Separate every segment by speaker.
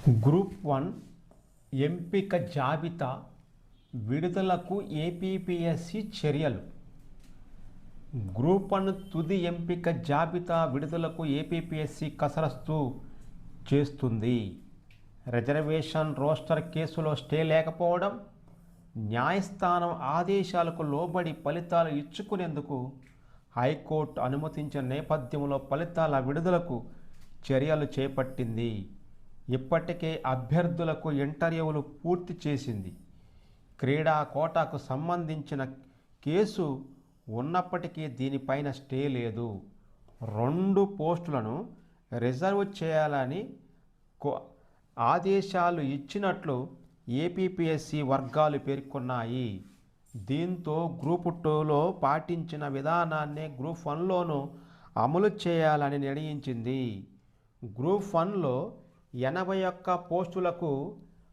Speaker 1: Group 1 ఎంపిక జాబితా విడుదలకు ఏపీపీఎస్సీ చర్యలు. గ్రూప్ 1 తుది ఎంపిక జాబితా విడుదలకు ఏపీపీఎస్సీ కసరత్తు చేస్తుంది. రిజర్వేషన్ రోస్టర్ కేసులో స్టే లేకపోవడం, న్యాయస్థానం ఆదేశాలకు లోబడి ఫలితాలు ఇచ్చుకునేందుకు హైకోర్టు అనుమతించిన నేపథ్యంలో ఫలితాల విడుదలకు చర్యలు చేపట్టింది. ఇప్పటికే అభ్యర్థులకు ఇంటర్వ్యూలు పూర్తి చేసింది. క్రీడా కోటాకు సంబంధించిన కేసు ఉన్నప్పటికీ దీనిపైన స్టే లేదు. 2 పోస్టులను రిజర్వ్ చేయాలని ఆదేశాలు ఇచ్చినట్లు ఏపీపీఎస్సీ వర్గాలు పేర్కొన్నాయి. దీంతో గ్రూప్ 2లో పాటించిన విధానాన్నే గ్రూప్ 1లోనూ అమలు చేయాలని నిర్ణయించింది. గ్రూప్ 1లో 81 పోస్టులకు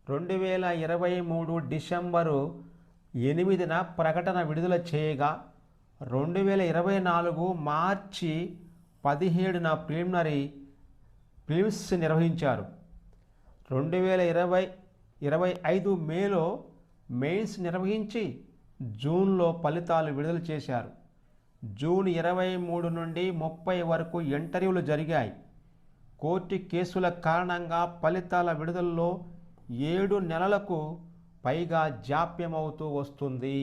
Speaker 1: 2023 డిసెంబరు 8న ప్రకటన విడుదల చేయగా 2024 మార్చి 17న ప్రిలిమ్స్ నిర్వహించారు. 2025 మేలో మెయిన్స్ నిర్వహించి జూన్లో ఫలితాలు విడుదల చేశారు. జూన్ 23 నుండి 30 వరకు ఇంటర్వ్యూలు జరిగాయి. కోర్టు కేసుల కారణంగా ఫలితాల విడుదలలో 7 నెలలకు పైగా జాప్యమవుతూ వస్తుంది.